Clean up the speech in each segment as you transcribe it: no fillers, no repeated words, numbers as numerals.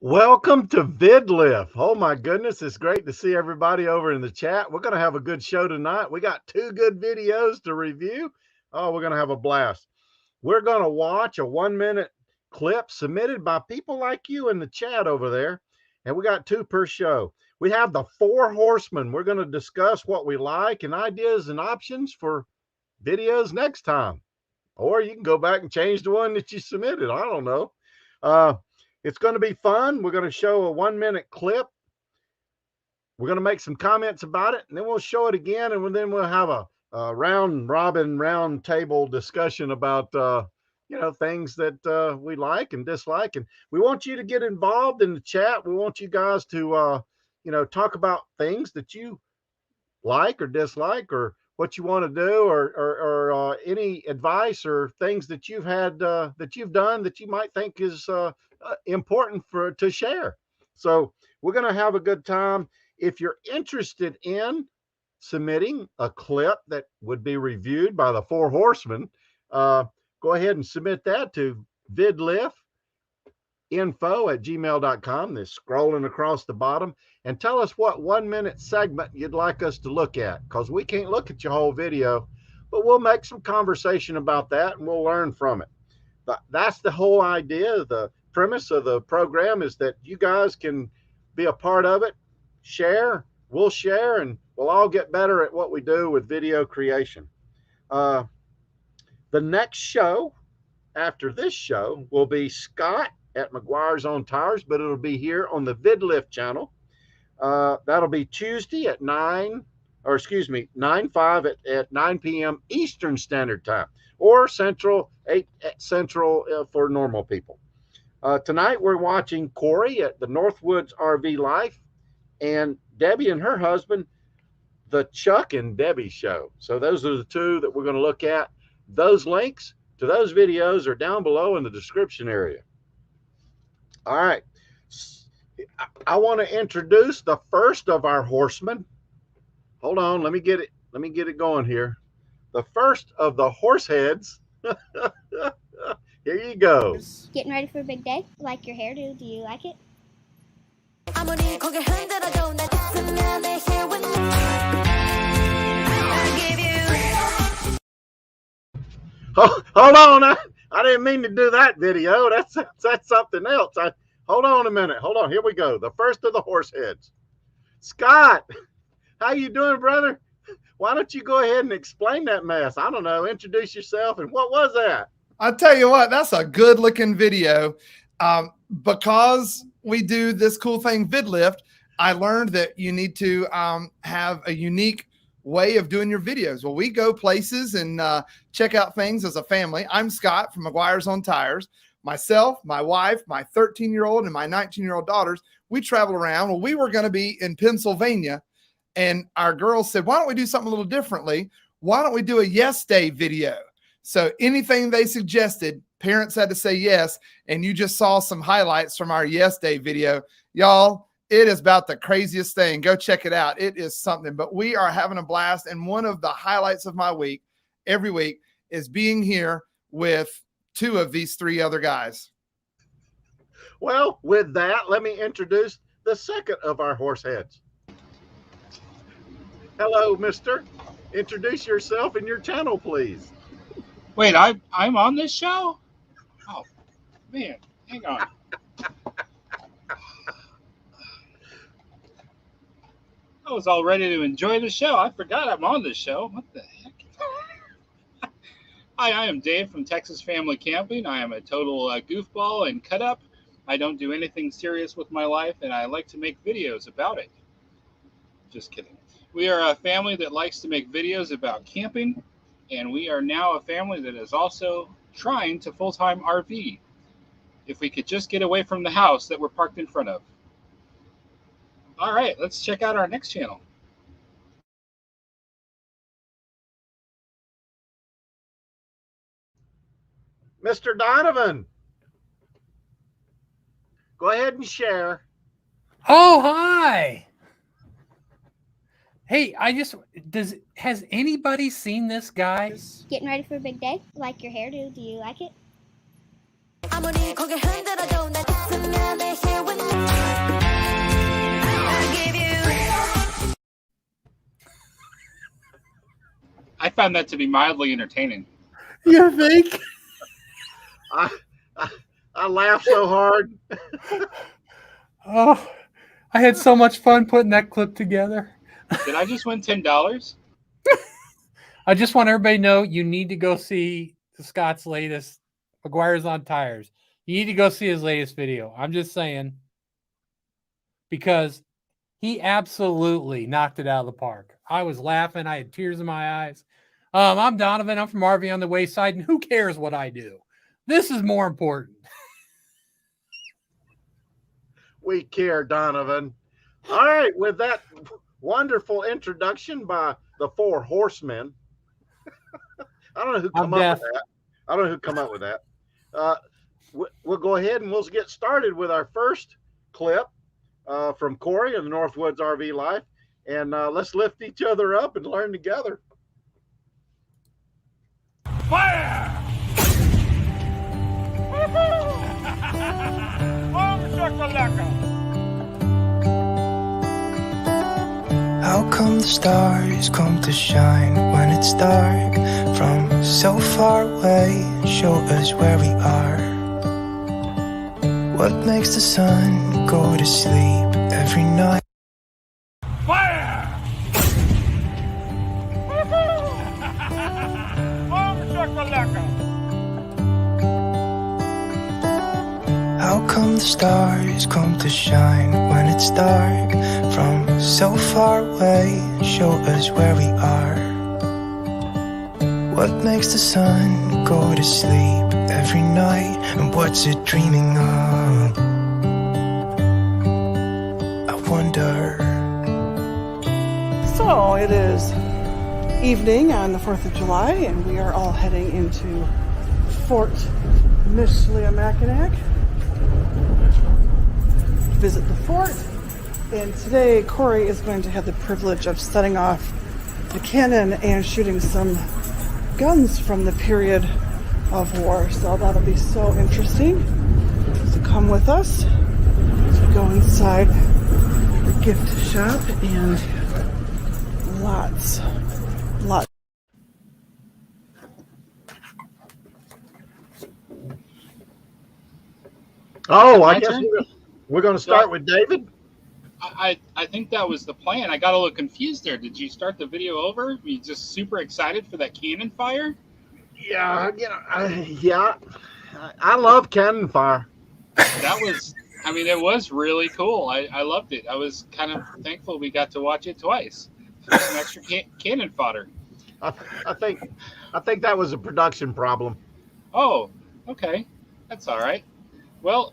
Welcome to vIDLIFT. Oh my goodness, it's great to see everybody over in the chat. We're going to have a good show tonight. We got two good videos to review. Oh, we're going to have a blast. We're going to watch a 1-minute clip submitted by people like you in the chat over there. And we got two per show. We have the four horsemen. We're going to discuss what we like and ideas and options for videos next time. Or you can go back and change the one that you submitted. I don't know. It's going to be fun. We're going to show a 1-minute clip. We're going to make some comments about it, and then we'll show it again, and then we'll have a round table discussion about things that we like and dislike. And we want you to get involved in the chat. We want you guys to talk about things that you like or dislike, or what you want to do, or any advice or things that you've had that you've done that you might think is important to share. So we're going to have a good time. If you're interested in submitting a clip that would be reviewed by the four horsemen, go ahead and submit that to vidliftinfo@gmail.com. They're scrolling across the bottom, and tell us what 1-minute segment you'd like us to look at, because we can't look at your whole video, but we'll make some conversation about that and we'll learn from it. But that's the whole idea. The premise of the program is that you guys can be a part of it, we'll share, and we'll all get better at what we do with video creation. The next show after this show will be Scott at McGuire's on Tires, but it'll be here on the vIDLIFT channel. That'll be Tuesday at 9/5 at 9 p.m. Eastern Standard Time, or Central, 8 Central for normal people. Tonight we're watching Cory at the Northwoods RV Life, and Debbie and her husband, the Chuck and Debbie Show. So those are the two that we're going to look at. Those links to those videos are down below in the description area. All right. I want to introduce the first of our horsemen. Hold on, let me get it going here. The first of the horse heads. Here you go. Getting ready for a big day? Like your hairdo, do you like it? Hold on, I didn't mean to do that video. That's something else. Hold on a minute. Hold on. Here we go. The first of the horse heads. Scott, how you doing, brother? Why don't you go ahead and explain that mess? I don't know. Introduce yourself. And what was that? I'll tell you what, that's a good looking video. Because we do this cool thing, vIDLIFT, I learned that you need to have a unique way of doing your videos. Well, we go places and check out things as a family. I'm Scott from McGuire's on Tires. Myself, my wife, my 13-year-old, and my 19-year-old daughters, we travel around. Well, we were going to be in Pennsylvania, and our girls said, why don't we do something a little differently? Why don't we do a yes day video? So anything they suggested, parents had to say yes, and you just saw some highlights from our yes day video. Y'all, it is about the craziest thing. Go check it out. It is something, but we are having a blast, and one of the highlights of my week, every week, is being here with two of these three other guys. Well, with that, let me introduce the second of our horse heads. Hello, mister. Introduce yourself and your channel, please. Wait, I'm on this show? Oh, man, hang on. I was all ready to enjoy the show. I forgot I'm on this show. What the heck? Hi, I am Dave from Texas Family Camping. I am a total goofball and cut up. I don't do anything serious with my life, and I like to make videos about it. Just kidding. We are a family that likes to make videos about camping, and we are now a family that is also trying to full-time RV. If we could just get away from the house that we're parked in front of. All right, let's check out our next channel. Mr. Donovan, go ahead and share. Oh, hi. Hey, has anybody seen this guy? Getting ready for a big day? Like your hairdo, do you like it? found that to be mildly entertaining. You think? I, I laughed so hard. Oh, I had so much fun putting that clip together. Did I just win $10? I just want everybody to know you need to go see Scott's latest McGuire's on Tires. You need to go see his latest video. I'm just saying, because he absolutely knocked it out of the park. I was laughing. I had tears in my eyes. I'm Donovan. I'm from RV on the Wayside, and who cares what I do? This is more important. We care, Donovan. All right, with that wonderful introduction by the Four Horsemen. I don't know who come up with that. I don't know who come up with that. We'll go ahead and we'll get started with our first clip from Cory and the Northwoods RV Life. And let's lift each other up and learn together. Fire! How come the stars come to shine when it's dark? From so far away, show us where we are. What makes the sun go to sleep every night? Fire! How come the stars come to shine when it's dark? From so far away, show us where we are. What makes the sun go to sleep every night? And what's it dreaming of? I wonder. So it is evening on the 4th of July, and we are all heading into Fort Michilimackinac to visit the fort. And today Cory is going to have the privilege of setting off the cannon and shooting some guns from the period of war. So that'll be so interesting. So come with us as we go inside the gift shop, and lots. Oh, I My guess turn? we're going to start with David. I think that was the plan. I got a little confused there. Did you start the video over? Were you just super excited for that cannon fire? Yeah, I love cannon fire. That was, I mean, it was really cool. I loved it. I was kind of thankful we got to watch it twice for some extra cannon fodder. I think that was a production problem. Oh, okay. That's all right. Well,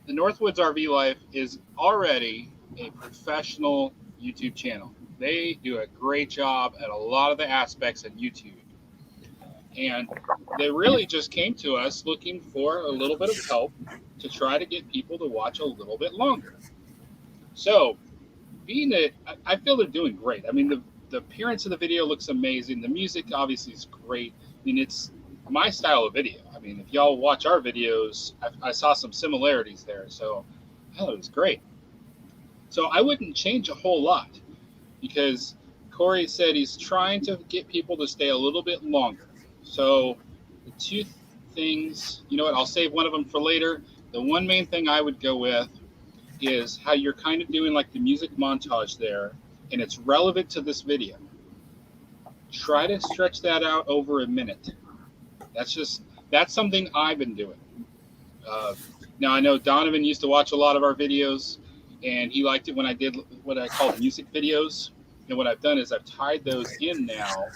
the Northwoods RV Life is already a professional YouTube channel. They do a great job at a lot of the aspects of YouTube. And they really just came to us looking for a little bit of help to try to get people to watch a little bit longer. So, I feel they're doing great. I mean, the appearance of the video looks amazing. The music obviously is great. I mean, it's my style of video. I mean, if y'all watch our videos, I saw some similarities there. So I thought it was great. So I wouldn't change a whole lot, because Cory said he's trying to get people to stay a little bit longer. So the two things, you know what, I'll save one of them for later. The one main thing I would go with is how you're kind of doing like the music montage there, and it's relevant to this video. Try to stretch that out over a minute. That's something I've been doing. Now I know Donovan used to watch a lot of our videos, and he liked it when I did what I call music videos. And what I've done is I've tied those in now.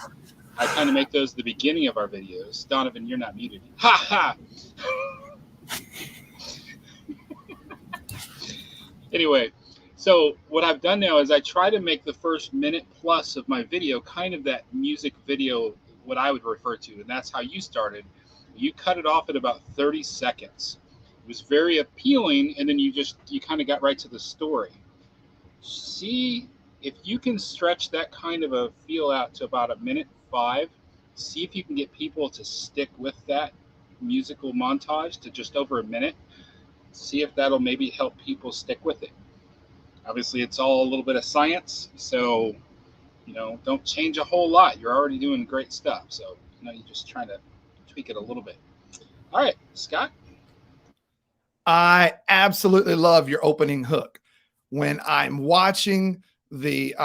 I kind of make those the beginning of our videos. Donovan, you're not muted. Ha ha! Anyway, so what I've done now is I try to make the first minute plus of my video kind of that music video, what I would refer to, and that's how you started. You cut it off at about 30 seconds. It was very appealing, and then you kind of got right to the story. See if you can stretch that kind of a feel out to about 1:05. See if you can get people to stick with that musical montage to just over a minute. See if that'll maybe help people stick with it. Obviously, it's all a little bit of science, so don't change a whole lot. You're already doing great stuff. So, you're just trying to tweak it a little bit. All right, Scott. I absolutely love your opening hook. When I'm watching the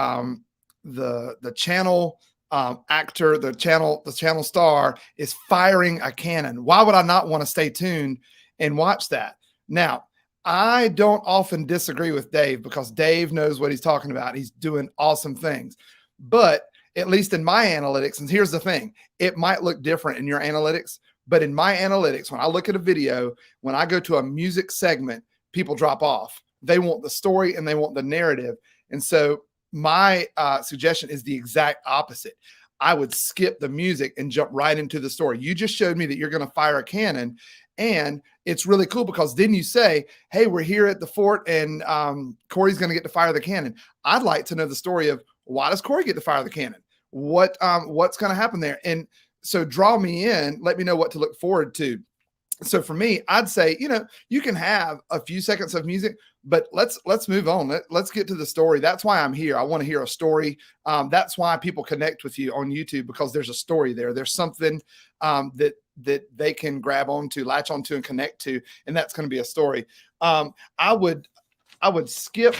channel actor, the channel star is firing a cannon, why would I not want to stay tuned and watch that? Now, I don't often disagree with Dave because Dave knows what he's talking about. He's doing awesome things. But at least in my analytics, and here's the thing, it might look different in your analytics, but in my analytics, when I look at a video, when I go to a music segment, people drop off. They want the story and they want the narrative. And so my suggestion is the exact opposite. I would skip the music and jump right into the story. You just showed me that you're going to fire a cannon. And it's really cool because then you say, hey, we're here at the fort and Cory's going to get to fire the cannon. I'd like to know the story of why does Cory get to fire the cannon? What's going to happen there? And so draw me in, let me know what to look forward to. So for me, I'd say, you can have a few seconds of music, but let's move on. Let's get to the story. That's why I'm here. I want to hear a story. That's why people connect with you on YouTube, because there's a story there. There's something that they can grab onto, latch onto, and connect to, and that's going to be a story. I would skip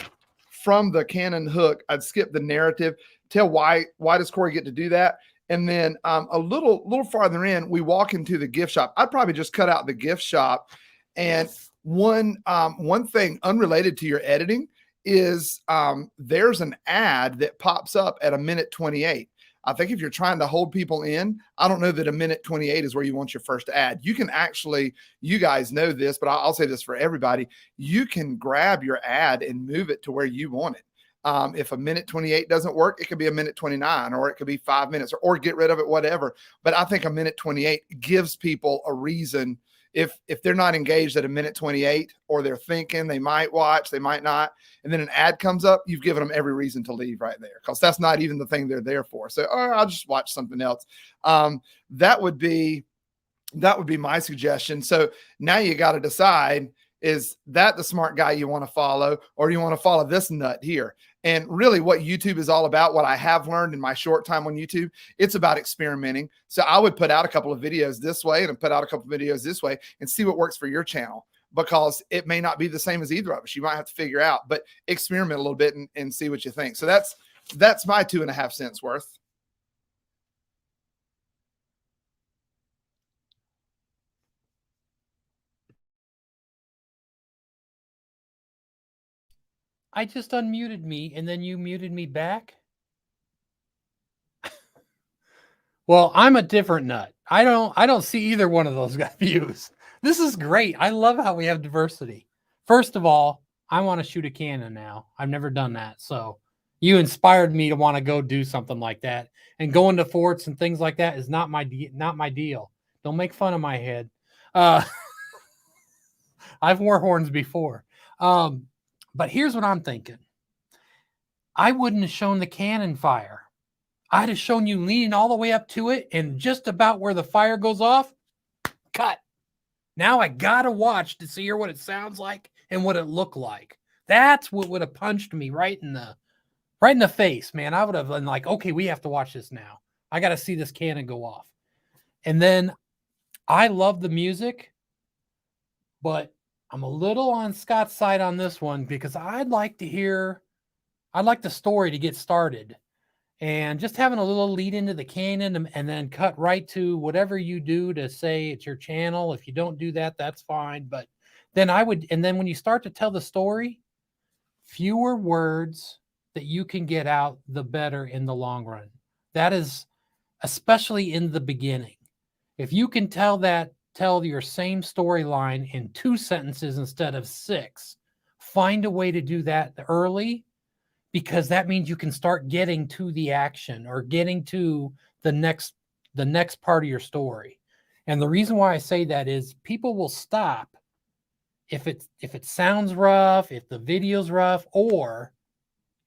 from the cannon hook. I'd skip the narrative. Tell why does Cory get to do that? And then a little farther in, we walk into the gift shop. I'd probably just cut out the gift shop. And one thing unrelated to your editing is there's an ad that pops up at 1:28. I think if you're trying to hold people in, I don't know that 1:28 is where you want your first ad. You can actually, you guys know this, but I'll say this for everybody. You can grab your ad and move it to where you want it. If 1:28 doesn't work, it could be 1:29, or it could be 5 minutes, or get rid of it, whatever. But I think 1:28 gives people a reason. If they're not engaged at 1:28, or they're thinking they might watch, they might not, and then an ad comes up, you've given them every reason to leave right there, because that's not even the thing they're there for. So, I'll just watch something else. That would be my suggestion. So now you got to decide, is that the smart guy you want to follow, or do you want to follow this nut here? And really what YouTube is all about, what I have learned in my short time on YouTube, it's about experimenting. So I would put out a couple of videos this way and put out a couple of videos this way and see what works for your channel, because it may not be the same as either of us. You might have to figure out, but experiment a little bit and see what you think. So that's my 2.5 cents worth. I just unmuted me and then you muted me back. Well, I'm a different nut. I don't see either one of those views. This is great. I love how we have diversity. First of all, I want to shoot a cannon now. I've never done that. So you inspired me to want to go do something like that. And going to forts and things like that is not my deal. Don't make fun of my head. I've war horns before. But here's what I'm thinking. I wouldn't have shown the cannon fire. I'd have shown you leaning all the way up to it, and just about where the fire goes off, cut. Now I got to watch to hear what it sounds like and what it looked like. That's what would have punched me right in the face, man. I would have been like, okay, we have to watch this now. I got to see this cannon go off. And then I love the music, but I'm a little on Scott's side on this one, because I'd like the story to get started, and just having a little lead into the cannon and then cut right to whatever you do to say it's your channel. If you don't do that, that's fine. But then and then when you start to tell the story, fewer words that you can get out, the better in the long run. That is especially in the beginning. If you can tell your same storyline in 2 sentences instead of 6. Find a way to do that early, because that means you can start getting to the action or getting to the next part of your story. And the reason why I say that is people will stop if it sounds rough, if the video's rough, or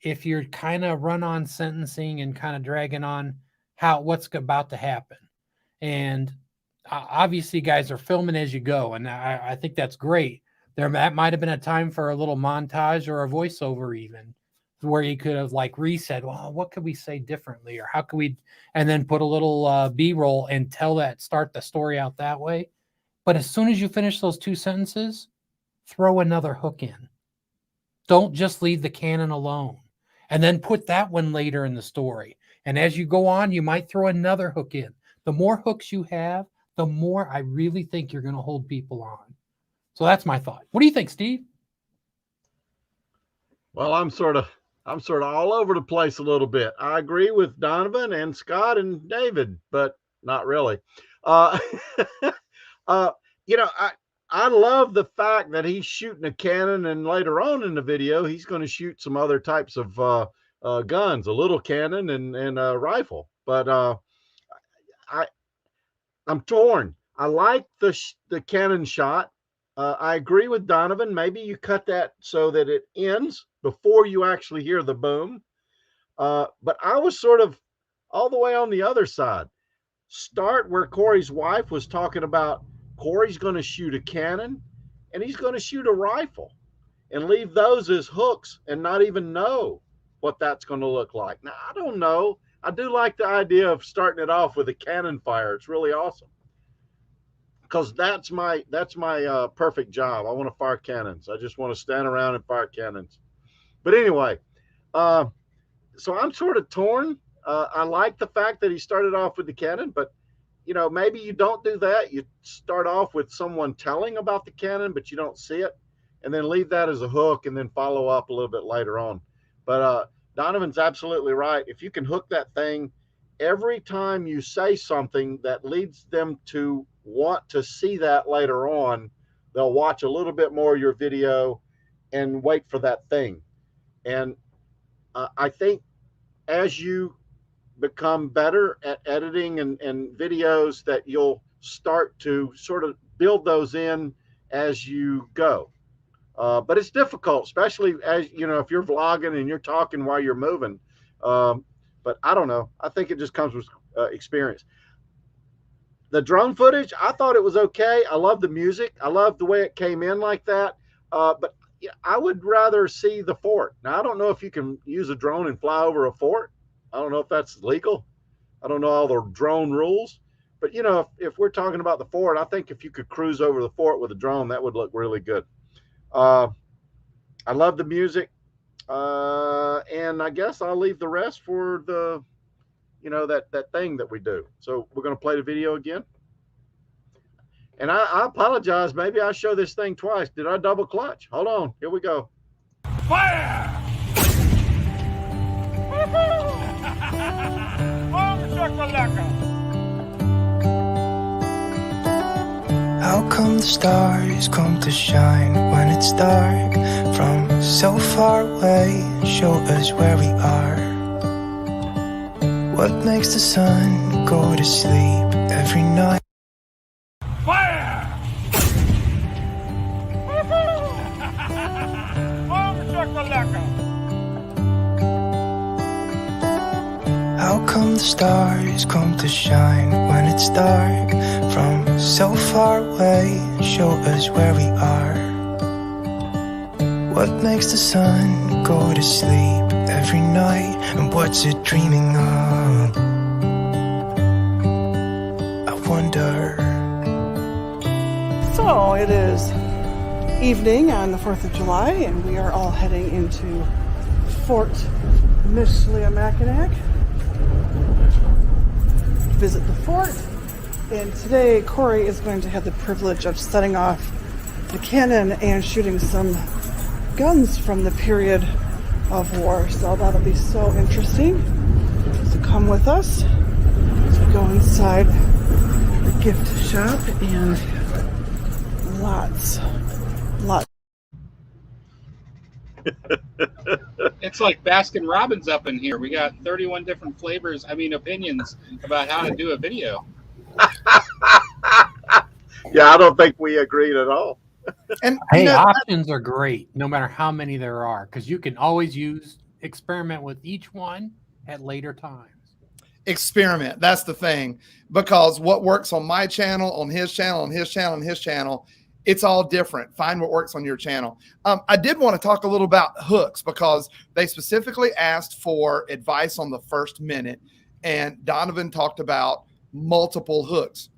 if you're kind of run on sentencing and kind of dragging on what's about to happen. And obviously, guys are filming as you go, and I think that's great. That might have been a time for a little montage or a voiceover even. where you could have like reset, well, what could we say differently, or how could we, and then put a little B-roll and start the story out that way. But as soon as you finish those 2 sentences, throw another hook in. Don't just leave the cannon alone, and then put that one later in the story. And as you go on, you might throw another hook in. The more hooks you have, the more I really think you're going to hold people on. So that's my thought. What do you think, Steve? Well, I'm sort of all over the place a little bit. I agree with Donovan and Scott and David, but not really. You know, I love the fact that he's shooting a cannon, and later on in the video, he's going to shoot some other types of guns, a little cannon and a rifle. But I'm torn. I like the cannon shot. I agree with Donovan. Maybe you cut that so that it ends before you actually hear the boom. But I was sort of all the way on the other side. Start where Cory's wife was talking about Cory's going to shoot a cannon and he's going to shoot a rifle, and leave those as hooks and not even know what that's going to look like. Now, I don't know. I do like the idea of starting it off with a cannon fire. It's really awesome, because that's my perfect job. I want to fire cannons. I just want to stand around and fire cannons. But anyway, so I'm sort of torn. I like the fact that he started off with the cannon, but you know, maybe you don't do that. You start off with someone telling about the cannon, but you don't see it, and then leave that as a hook and then follow up a little bit later on. But Donovan's absolutely right. If you can hook that thing every time you say something that leads them to want to see that later on, they'll watch a little bit more of your video and wait for that thing. And I think as you become better at editing and videos, that you'll start to sort of build those in as you go. But it's difficult, especially as, you know, if you're vlogging and you're talking while you're moving. But I don't know. I think it just comes with experience. The drone footage, I thought it was okay. I love the music. I love the way it came in like that. But yeah, I would rather see the fort. Now, I don't know if you can use a drone and fly over a fort. I don't know if that's legal. I don't know all the drone rules. But, you know, if we're talking about the fort, I think if you could cruise over the fort with a drone, that would look really good. I love the music. And I guess I'll leave the rest for the, you know, that thing that we do. So we're going to play the video again. And I apologize. Maybe I show this thing twice. Did I double clutch? Hold on. Here we go. Fire! How come the stars come to shine when it's dark? From so far away, show us where we are. What makes the sun go to sleep every night? Fire! How come the stars come to shine when it's dark? From so far away, show us where we are. What makes the sun go to sleep every night? And what's it dreaming of? I wonder. So it is evening on the 4th of July, and we are all heading into Fort Michilimackinac to visit the fort. And today Cory is going to have the privilege of setting off the cannon and shooting some guns from the period of war. So that'll be so interesting. So come with us as we go inside the gift shop, and lots. It's like Baskin Robbins up in here. We got 31 different flavors, opinions about how to do a video. Yeah, I don't think we agreed at all. And Hey, you know, options are great, no matter how many there are, because you can always experiment with each one at later times. experiment. That's the thing, because what works on my channel, on his channel, on his channel, on his channel, it's all different. Find what works on your channel. I did want to talk a little about hooks because they specifically asked for advice on the first minute, and Donovan talked about multiple hooks.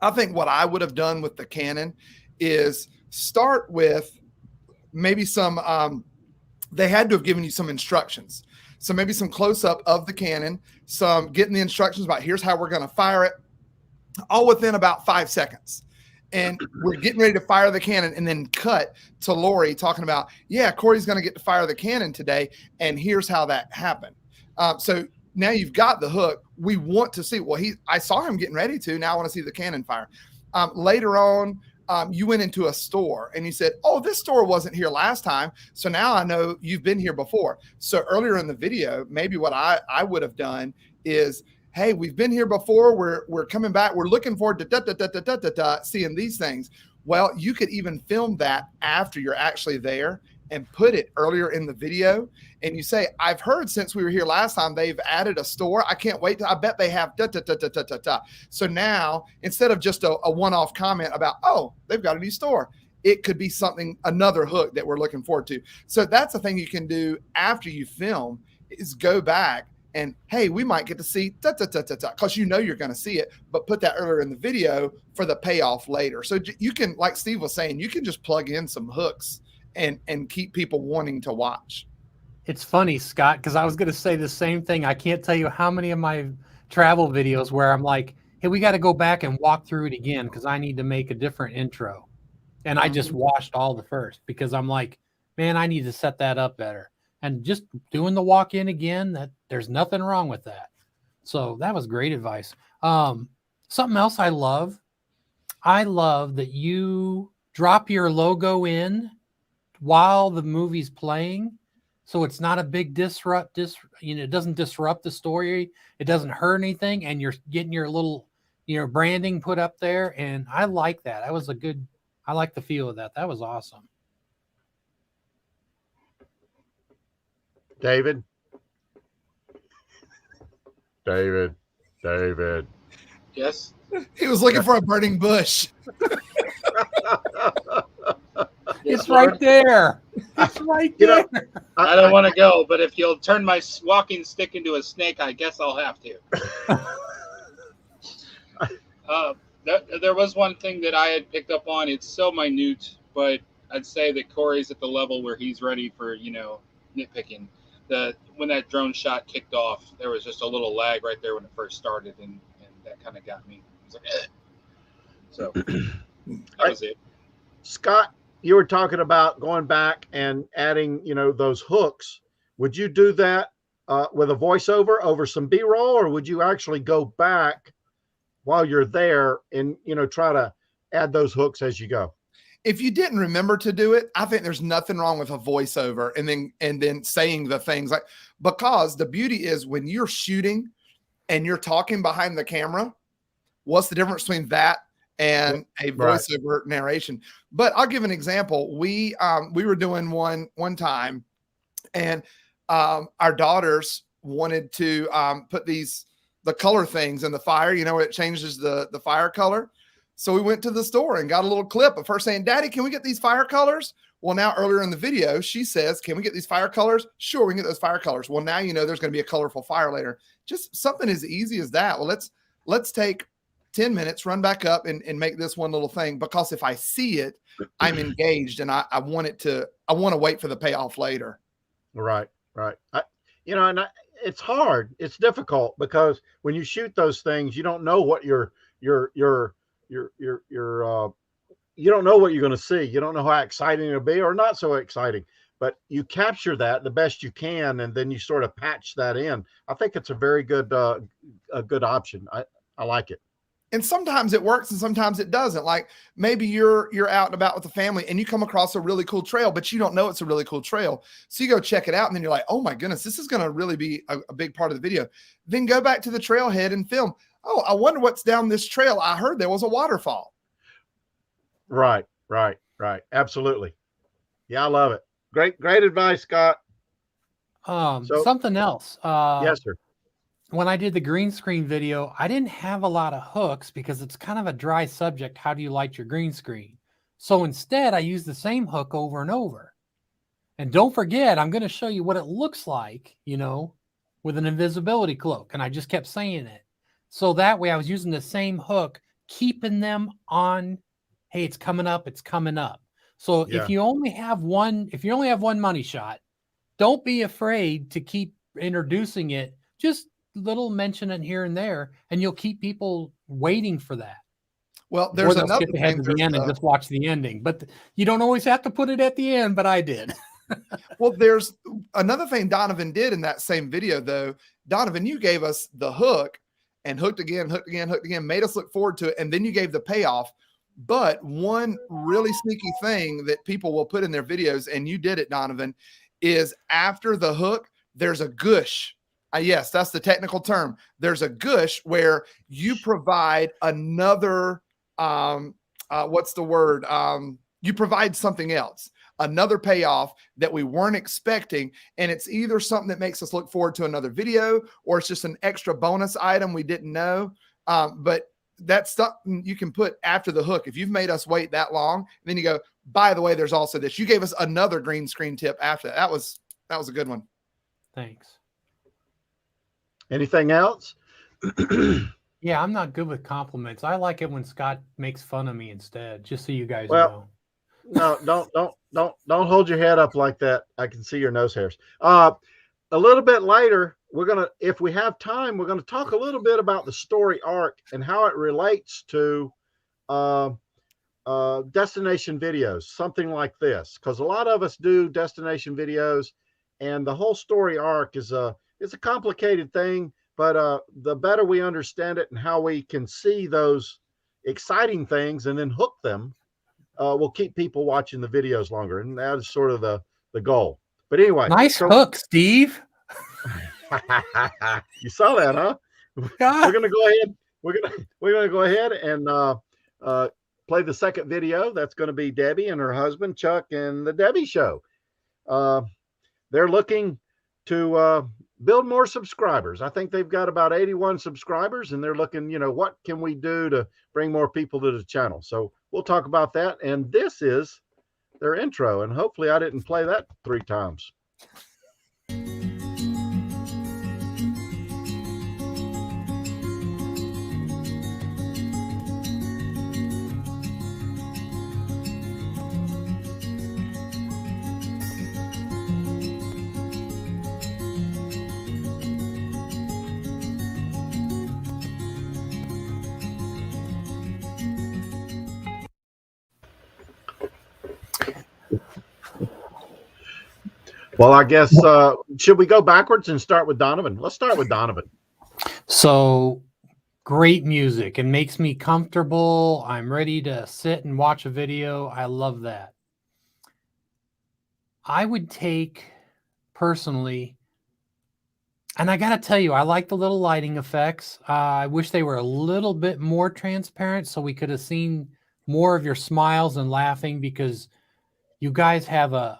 I think what I would have done with the Canon is start with maybe some, they had to have given you some instructions. So maybe some close up of the Canon, some getting the instructions about here's how we're going to fire it, all within about 5 seconds. And we're getting ready to fire the cannon, and then cut to Lori talking about, yeah, Cory's going to get to fire the cannon today, and here's how that happened. So now you've got the hook. We want to see, well, I saw him getting ready to, now I want to see the cannon fire. Later on, you went into a store and you said, oh, this store wasn't here last time, so now I know you've been here before. So earlier in the video, maybe what I would have done is, hey, we've been here before. We're coming back. We're looking forward to seeing these things. Well, you could even film that after you're actually there and put it earlier in the video. And you say, I've heard since we were here last time, they've added a store. I can't wait. I bet they have . So now, instead of just a one-off comment about, oh, they've got a new store, it could be something, another hook that we're looking forward to. So that's the thing you can do after you film, is go back and, hey, we might get to see because you know you're going to see it, but put that earlier in the video for the payoff later. So you can, like Steve was saying, you can just plug in some hooks and keep people wanting to watch. It's funny, Scott, because I was going to say the same thing. I can't tell you how many of my travel videos where I'm like, hey, we got to go back and walk through it again because I need to make a different intro. And I just watched all the first because I'm like, man, I need to set that up better. And just doing the walk in again, that there's nothing wrong with that. So that was great advice. Something else I love that you drop your logo in while the movie's playing. So it's not a big disrupt, it doesn't disrupt the story. It doesn't hurt anything. And you're getting your little, branding put up there. And I like that. That was I like the feel of that. That was awesome. David. Yes. He was looking for a burning bush. It's right there. It's right there. I don't want to go, but if you'll turn my walking stick into a snake, I guess I'll have to. There was one thing that I had picked up on. It's so minute, but I'd say that Cory's at the level where he's ready for, nitpicking. When that drone shot kicked off, there was just a little lag right there when it first started, and that kind of got me. I was like, eh. So that was it. Scott, you were talking about going back and adding, those hooks. Would you do that with a voiceover over some B-roll, or would you actually go back while you're there and, try to add those hooks as you go? If you didn't remember to do it, I think there's nothing wrong with a voiceover and then saying the things because the beauty is when you're shooting and you're talking behind the camera, what's the difference between that and a voiceover narration? But I'll give an example. We were doing one time, and our daughters wanted to put the color things in the fire, where it changes the fire color. So we went to the store and got a little clip of her saying, Daddy, can we get these fire colors? Well, now earlier in the video, she says, can we get these fire colors? Sure, we can get those fire colors. Well, now there's going to be a colorful fire later. Just something as easy as that. Well, let's take 10 minutes, run back up and make this one little thing, because if I see it, I'm engaged, and I want to wait for the payoff later. Right. It's hard. It's difficult because when you shoot those things, you don't know what you don't know what you're going to see. You don't know how exciting it'll be or not so exciting, but you capture that the best you can, and then you sort of patch that in. I think it's a very good, a good option. I like it. And sometimes it works and sometimes it doesn't. Like maybe you're out and about with the family and you come across a really cool trail, but you don't know it's a really cool trail. So you go check it out and then you're like, oh my goodness, this is going to really be a big part of the video. Then go back to the trailhead and film. Oh, I wonder what's down this trail. I heard there was a waterfall. Right. Absolutely. Yeah, I love it. Great advice, Scott. Something else. Yes, sir. When I did the green screen video, I didn't have a lot of hooks because it's kind of a dry subject. How do you light your green screen? So instead, I use the same hook over and over. And don't forget, I'm going to show you what it looks like, you know, with an invisibility cloak. And I just kept saying it. So that way I was using the same hook, keeping them on, hey, it's coming up, it's coming up. So Yeah. if you only have one money shot, don't be afraid to keep introducing it. Just little mention it here and there, and you'll keep people waiting for that. Well, there's they'll another skip ahead thing. to the end and just watch the ending. But you don't always have to put it at the end, but I did. Well, there's another thing Donovan did in that same video, though. Donovan, you gave us the hook and hooked again, made us look forward to it, and then you gave the payoff. But one really sneaky thing that people will put in their videos, and you did it, Donovan, is after the hook, there's a gush. Yes, that's the technical term. There's a gush where you provide another, what's the word? You provide something else, another payoff that we weren't expecting. And it's either something that makes us look forward to another video, or it's just an extra bonus item we didn't know. But that's something you can put after the hook. If you've made us wait that long, then you go, by the way, there's also this. You gave us another green screen tip after that. That was a good one. Thanks. Anything else? Yeah, I'm not good with compliments. I like it when Scott makes fun of me instead, just so you guys Well, know. No, don't hold your head up like that. I can see your nose hairs. A little bit later, if we have time, we're gonna talk a little bit about the story arc and how it relates to destination videos, something like this, because a lot of us do destination videos, and the whole story arc is it's a complicated thing, but the better we understand it and how we can see those exciting things and then hook them, will keep people watching the videos longer, and that is sort of the goal. But anyway, Nice hook, Steve. You saw that, huh? God. We're gonna go ahead. We're gonna go ahead and play the second video. That's going to be Debbie and her husband Chuck and the Debbie Show. They're looking to build more subscribers. I think they've got about 81 subscribers, and they're looking, what can we do to bring more people to the channel? So we'll talk about that. And this is their intro, and hopefully I didn't play that 3 times. Well, I guess, should we go backwards and start with Donovan? Let's start with Donovan. So great music. It makes me comfortable. I'm ready to sit and watch a video. I love that. I would take, personally, and I got to tell you, I like the little lighting effects. I wish they were a little bit more transparent so we could have seen more of your smiles and laughing, because you guys have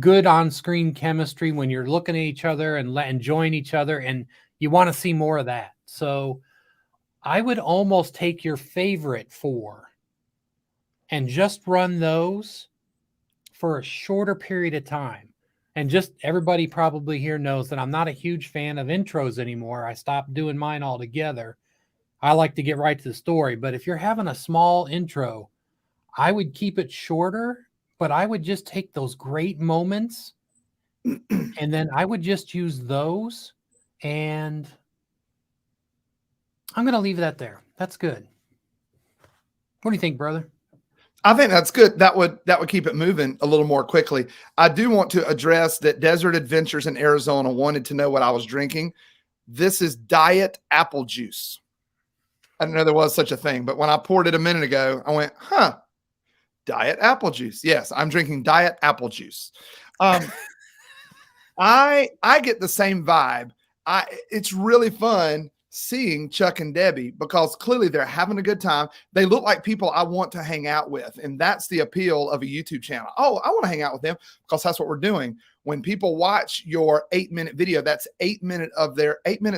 good on-screen chemistry when you're looking at each other and enjoying each other, and you want to see more of that. So I would almost take your favorite 4 and just run those for a shorter period of time. And just everybody probably here knows that I'm not a huge fan of intros anymore. I stopped doing mine altogether. I like to get right to the story. But if you're having a small intro, I would keep it shorter, but I would just take those great moments and then I would just use those. And I'm going to leave that there. That's good. What do you think, brother? I think that's good. That would keep it moving a little more quickly. I do want to address that Desert Adventures in Arizona wanted to know what I was drinking. This is diet apple juice. I didn't know there was such a thing, but when I poured it a minute ago, I went, diet apple juice. Yes, I'm drinking diet apple juice. I get the same vibe. It's really fun seeing Chuck and Debbie because clearly they're having a good time. They look like people I want to hang out with. And that's the appeal of a YouTube channel. Oh, I want to hang out with them because that's what we're doing. When people watch your 8-minute video, that's 8 minutes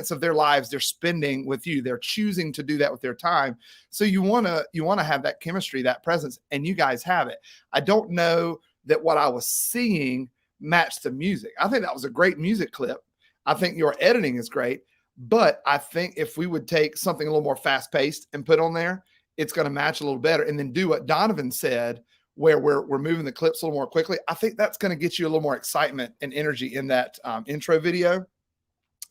of their lives they're spending with you. They're choosing to do that with their time. So you want to have that chemistry, that presence, and you guys have it. I don't know that what I was seeing matched the music. I think that was a great music clip. I think your editing is great. But I think if we would take something a little more fast paced and put on there, it's going to match a little better. And then do what Donovan said, where we're moving the clips a little more quickly. I think that's going to get you a little more excitement and energy in that intro video.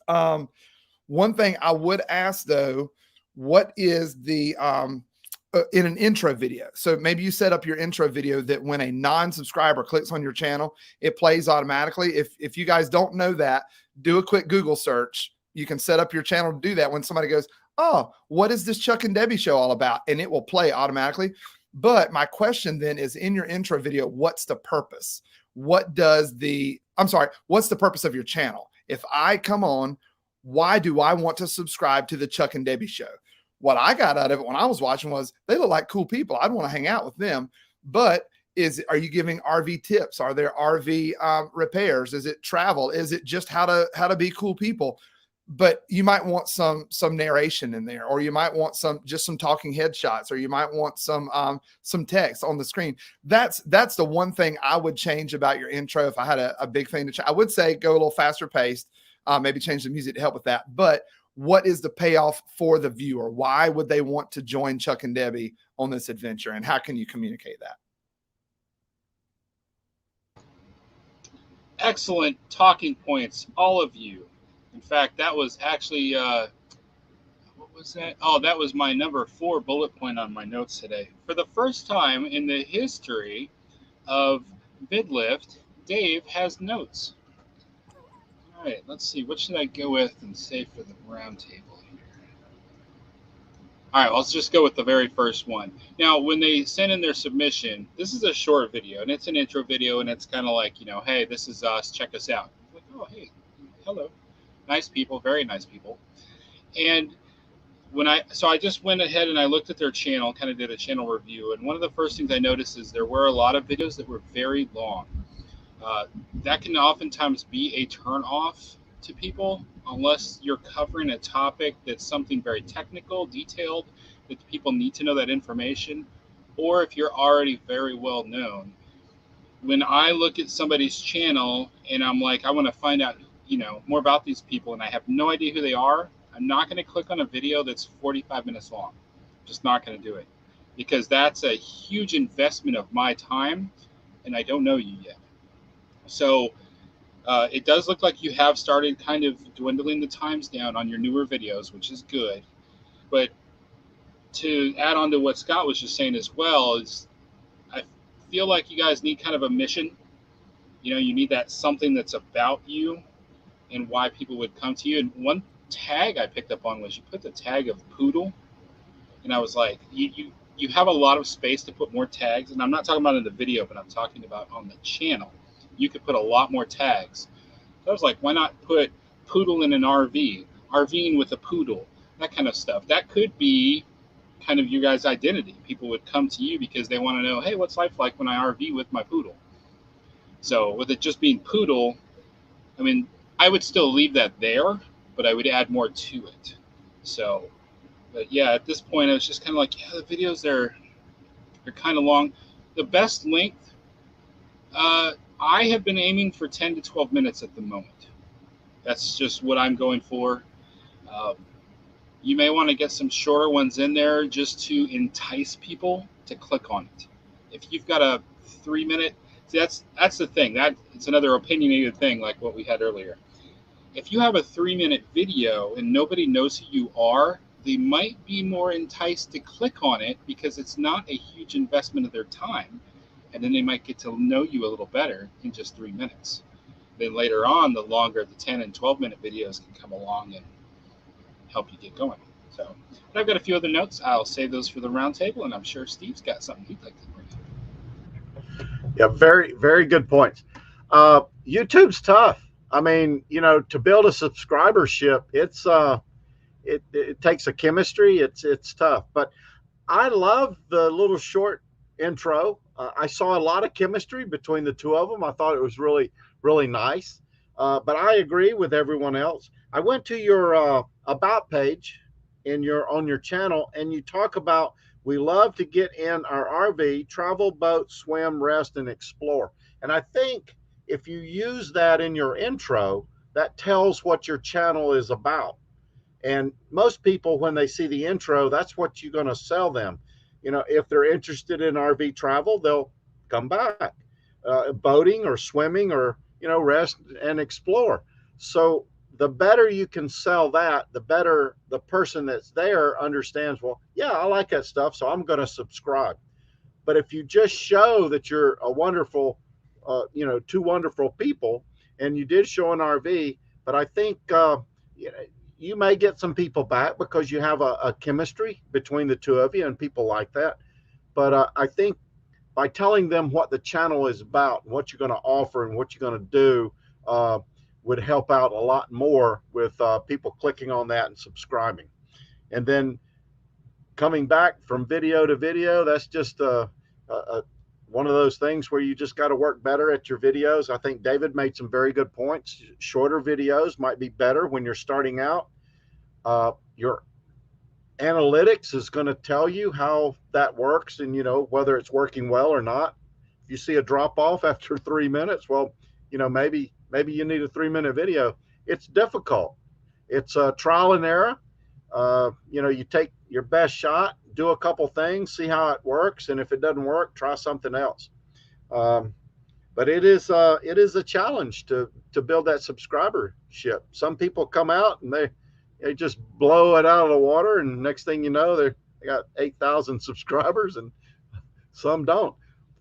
One thing I would ask though, what is the, in an intro video? So maybe you set up your intro video that when a non-subscriber clicks on your channel, it plays automatically. If you guys don't know that, do a quick Google search. You can set up your channel to do that when somebody goes, oh, what is this Chuck and Debbie show all about? And it will play automatically. But my question then is, in your intro video, what's the purpose? What's the purpose of your channel? If I come on, why do I want to subscribe to the Chuck and Debbie show? What I got out of it when I was watching was they look like cool people. I'd want to hang out with them. But are you giving RV tips? Are there RV repairs? Is it travel? Is it just how to be cool people? But you might want some narration in there, or you might want some talking headshots, or you might want some text on the screen. That's the one thing I would change about your intro. If I had a big thing to change, I would say go a little faster paced, maybe change the music to help with that. But what is the payoff for the viewer? Why would they want to join Chuck and Debbie on this adventure? And how can you communicate that? Excellent talking points, all of you. In fact, that was actually, what was that? Oh, that was my number 4 bullet point on my notes today. For the first time in the history of vIDLIFT, Dave has notes. All right, let's see. What should I go with and save for the round table here? All right, let's just go with the very first one. Now, when they send in their submission, this is a short video, and it's an intro video, and it's kind of like, hey, this is us. Check us out. Like, oh, hey, hello. Nice people, very nice people. And so I just went ahead and I looked at their channel, kind of did a channel review. And one of the first things I noticed is there were a lot of videos that were very long. That can oftentimes be a turn off to people unless you're covering a topic that's something very technical, detailed, that people need to know that information, or if you're already very well known. When I look at somebody's channel and I'm like, I want to find out more about these people, and I have no idea who they are, I'm not going to click on a video that's 45 minutes long. Just not going to do it, because that's a huge investment of my time, and I don't know you yet. So it does look like you have started kind of dwindling the times down on your newer videos, which is good. But to add on to what Scott was just saying as well, is I feel like you guys need kind of a mission. You need that something that's about you and why people would come to you. And one tag I picked up on was you put the tag of poodle, and I was like, you have a lot of space to put more tags, and I'm not talking about in the video, but I'm talking about on the channel. You could put a lot more tags. So I was like, why not put poodle in an RV, RVing with a poodle, that kind of stuff. That could be kind of your guys' identity. People would come to you because they want to know, hey, what's life like when I RV with my poodle? So with it just being poodle, I mean, I would still leave that there, but I would add more to it. So, but yeah, at this point, I was just kind of like, yeah, the videos, they're kind of long. The best length, I have been aiming for 10 to 12 minutes at the moment. That's just what I'm going for. You may want to get some shorter ones in there just to entice people to click on it. If you've got a 3-minute, see, that's the thing. It's another opinionated thing like what we had earlier. If you have a 3-minute video and nobody knows who you are, they might be more enticed to click on it because it's not a huge investment of their time. And then they might get to know you a little better in just 3 minutes. Then later on, the longer the 10 and 12-minute videos can come along and help you get going. So, but I've got a few other notes. I'll save those for the roundtable, and I'm sure Steve's got something he'd like to bring up. Yeah, very, very good points. YouTube's tough. I mean, to build a subscribership, it takes a chemistry. It's tough, but I love the little short intro. I saw a lot of chemistry between the two of them. I thought it was really nice. But I agree with everyone else. I went to your about page on your channel, and you talk about we love to get in our RV, travel, boat, swim, rest, and explore. And I think if you use that in your intro, that tells what your channel is about. And most people, when they see the intro, that's what you're going to sell them. You know, if they're interested in RV travel, they'll come back, boating or swimming or, you know, rest and explore. So the better you can sell that, the better the person that's there understands, well, yeah, I like that stuff, so I'm going to subscribe. But if you just show that you're a wonderful, you know, two wonderful people, and you did show an RV, but I think, you know, you may get some people back because you have a chemistry between the two of you, and people like that. But I think by telling them what the channel is about, and what you're going to offer, and what you're going to do, would help out a lot more with people clicking on that and subscribing. And then coming back from video to video, that's just one of those things where you just got to work better at your videos. I think David made some very good points. Shorter videos might be better when you're starting out. Your analytics is going to tell you how that works, and, you know, whether it's working well or not. If you see a drop off after 3 minutes, well, you know, maybe you need a 3-minute video. It's difficult. It's a trial and error. You know, you take your best shot, do a couple things, see how it works, and if it doesn't work, try something else. But it is a challenge to build that subscribership. Some people come out and they just blow it out of the water, and next thing you know, they got 8,000 subscribers, and some don't.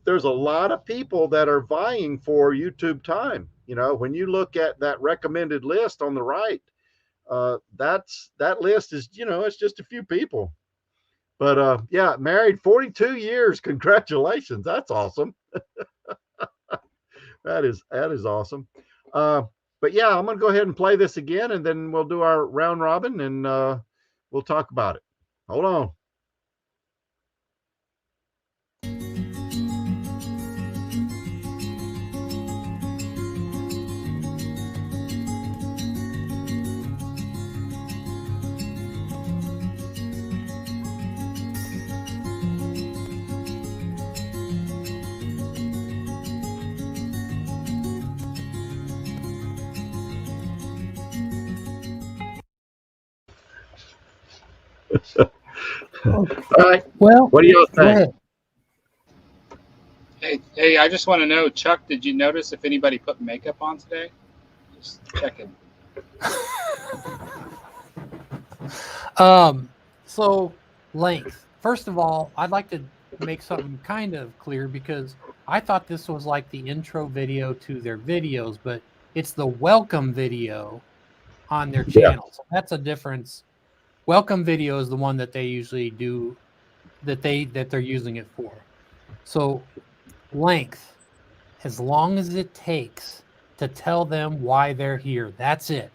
There's a lot of people that are vying for YouTube time. You know, when you look at that recommended list on the right, that list is, you know, it's just a few people. But yeah, married 42 years. Congratulations. That's awesome. That is awesome. But yeah, I'm going to go ahead and play this again, and then we'll do our round robin, and we'll talk about it. Hold on. All right. Well, What do y'all think? Hey, I just want to know, Chuck, did you notice if anybody put makeup on today? Just checking. So length. First of all, I'd like to make something kind of clear, because I thought this was like the intro video to their videos, but it's the welcome video on their channel. So that's a difference. Welcome video is the one that they usually do, that they're using it for. So length, as long as it takes to tell them why they're here, that's it.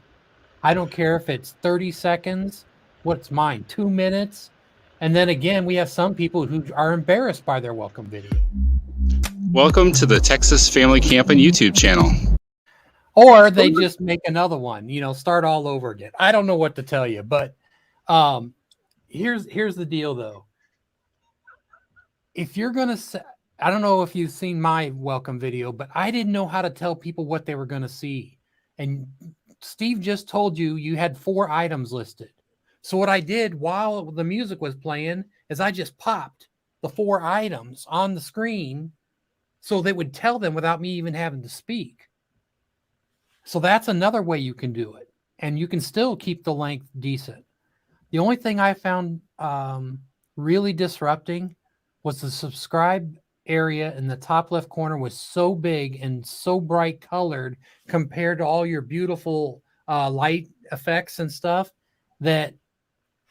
I don't care if it's 30 seconds. What's mine? 2 minutes. And then again, we have some people who are embarrassed by their welcome video. Welcome to the Texas Family Camping YouTube channel. Or they just make another one, you know, start all over again. I don't know what to tell you, but here's the deal though. If you're going to say, I don't know if you've seen my welcome video, but I didn't know how to tell people what they were going to see. And Steve just told you had 4 items listed. So what I did while the music was playing is I just popped the 4 items on the screen so they would tell them without me even having to speak. So that's another way you can do it. And you can still keep the length decent. The only thing I found really disrupting was the subscribe area in the top left corner was so big and so bright colored compared to all your beautiful light effects and stuff that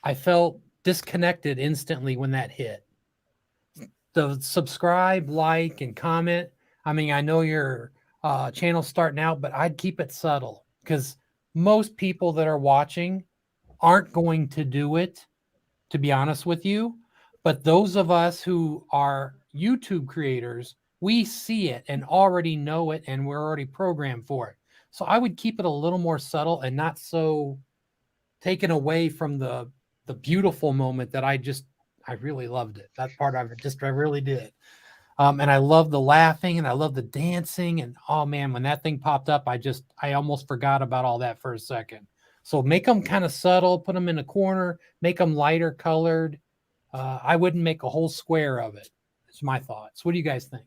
I felt disconnected instantly when that hit. The subscribe, like, and comment. I mean, I know your channel's starting out, but I'd keep it subtle, because most people that are watching aren't going to do it, to be honest with you. But those of us who are YouTube creators, we see it and already know it, and we're already programmed for it. So I would keep it a little more subtle and not so taken away from the beautiful moment that I really loved it. That part of it, I really did. And I love the laughing and I love the dancing. And oh man, when that thing popped up, I almost forgot about all that for a second. So make them kind of subtle, put them in a corner, make them lighter colored. I wouldn't make a whole square of it. It's my thoughts. What do you guys think?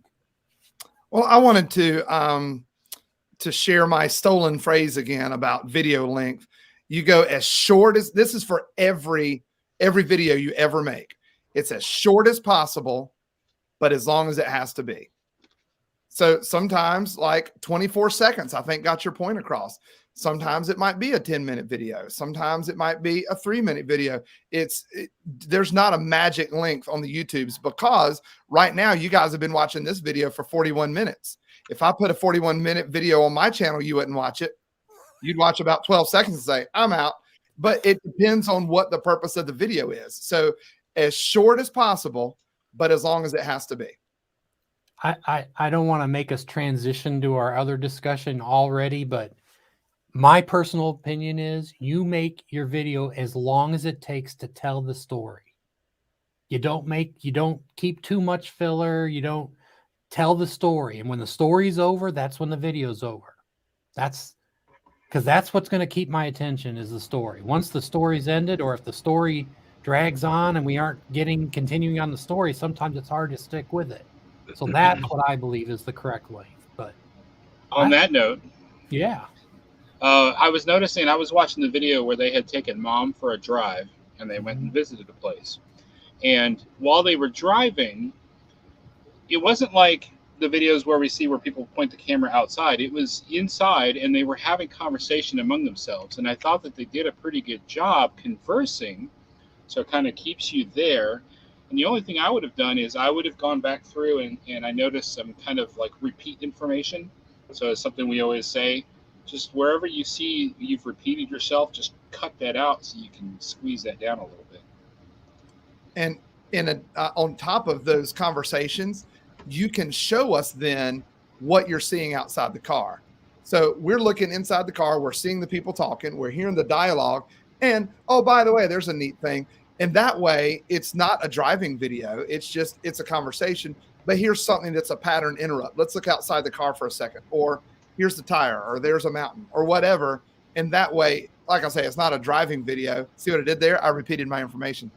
Well, I wanted to share my stolen phrase again about video length. You go as short as, this is for every video you ever make. It's as short as possible, but as long as it has to be. So sometimes like 24 seconds, I think got your point across. Sometimes it might be a 10-minute video. Sometimes it might be a 3-minute video. There's not a magic length on the YouTubes, because right now you guys have been watching this video for 41 minutes. If I put a 41-minute video on my channel, you wouldn't watch it. You'd watch about 12 seconds and say, I'm out. But it depends on what the purpose of the video is. So as short as possible, but as long as it has to be. I don't want to make us transition to our other discussion already, but my personal opinion is you make your video as long as it takes to tell the story. You don't keep too much filler. You don't tell the story. And when the story's over, that's when the video's over. That's because that's what's going to keep my attention, is the story. Once the story's ended, or if the story drags on and we aren't continuing on the story, sometimes it's hard to stick with it. So that's what I believe is the correct length. But on that note, yeah. I was noticing, I was watching the video where they had taken Mom for a drive and they went and visited the place. And while they were driving, it wasn't like the videos where we see where people point the camera outside. It was inside, and they were having conversation among themselves. And I thought that they did a pretty good job conversing. So it kind of keeps you there. And the only thing I would have done is I would have gone back through and I noticed some kind of like repeat information. So it's something we always say, just wherever you see you've repeated yourself, just cut that out so you can squeeze that down a little bit. And on top of those conversations, you can show us then what you're seeing outside the car. So we're looking inside the car, we're seeing the people talking, we're hearing the dialogue, and oh, by the way, there's a neat thing. And that way it's not a driving video. It's a conversation, but here's something that's a pattern interrupt. Let's look outside the car for a second, or here's the tire, or there's a mountain, or whatever. And that way, like I say, it's not a driving video. See what I did there? I repeated my information.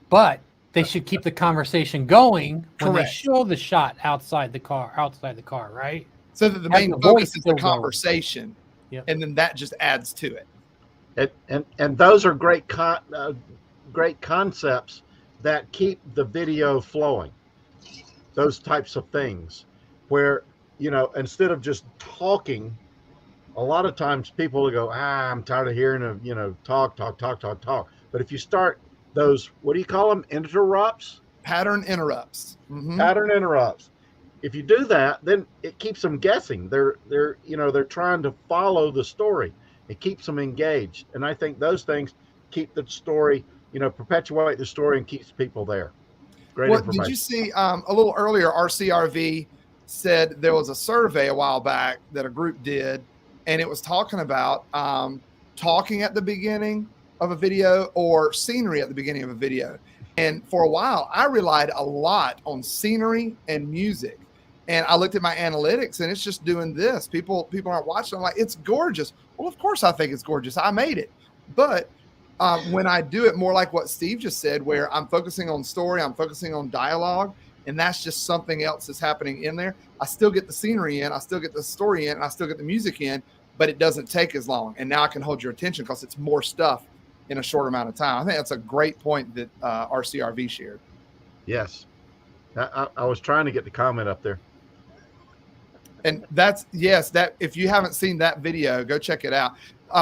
But they should keep the conversation going when Correct. they show the shot outside the car, right? So that the main focus is the conversation. Yep. And then that just adds to it. And those are great concepts that keep the video flowing. Those types of things where, instead of just talking, a lot of times people will go, I'm tired of hearing talk. But if you start those, what do you call them? Interrupts? Pattern interrupts. Mm-hmm. Pattern interrupts. If you do that, then it keeps them guessing. They're trying to follow the story. It keeps them engaged. And I think those things keep the story, perpetuate the story and keeps people there. Great information. Did you see a little earlier, RCRV said there was a survey a while back that a group did, and it was talking about talking at the beginning of a video or scenery at the beginning of a video. And for a while, I relied a lot on scenery and music. And I looked at my analytics and it's just doing this. People aren't watching. I'm like, it's gorgeous. Well, of course I think it's gorgeous. I made it. But when I do it more like what Steve just said, where I'm focusing on story, I'm focusing on dialogue, and that's just something else that's happening in there, I still get the scenery in, I still get the story in, and I still get the music in, but it doesn't take as long. And now I can hold your attention because it's more stuff in a short amount of time. I think that's a great point that RCRV shared. Yes. I was trying to get the comment up there. And that if you haven't seen that video, go check it out.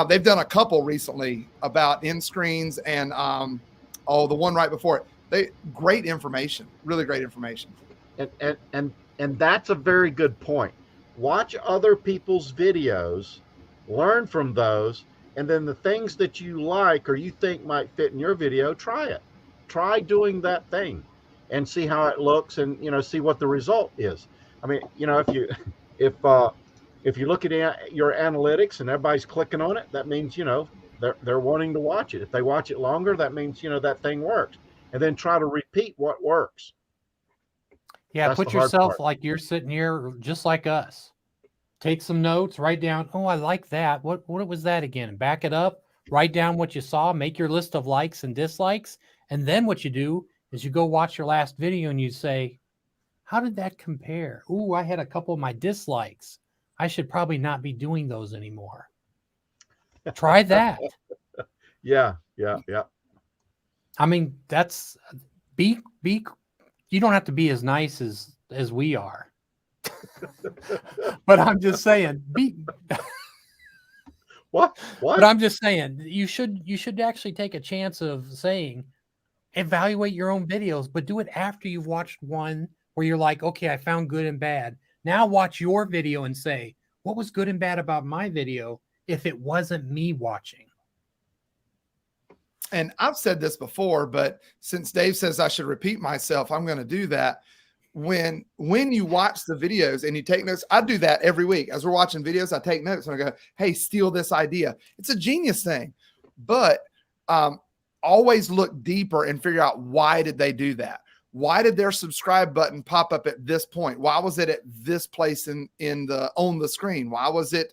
They've done a couple recently about end screens and the one right before it. Great information, really great information. And that's a very good point. Watch other people's videos, learn from those, And then the things that you like or you think might fit in your video, try it. Try doing that thing and see how it looks, and see what the result is. I mean, if you if you look at your analytics and everybody's clicking on it, that means they're wanting to watch it. If they watch it longer, that means that thing works. And then try to repeat what works. Yeah, That's put the hard yourself part. like you're sitting here just like us. Take some notes, write down, oh, I like that. What was that again? Back it up, write down what you saw, make your list of likes and dislikes. And then what you do is you go watch your last video and you say, how did that compare? Ooh, I had a couple of my dislikes. I should probably not be doing those anymore. Try that. Yeah. I mean, that's be you don't have to be as nice as we are. But I'm just saying, What? But I'm just saying, you should actually take a chance of saying, evaluate your own videos, but do it after you've watched one where you're like, okay, I found good and bad. Now watch your video and say, what was good and bad about my video if it wasn't me watching? And I've said this before, but since Dave says I should repeat myself, I'm going to do that. When you watch the videos and you take notes, I do that every week. As we're watching videos, I take notes and I go, hey, steal this idea. It's a genius thing. But always look deeper and figure out, why did they do that? Why did their subscribe button pop up at this point? Why was it at this place on the screen? Why was it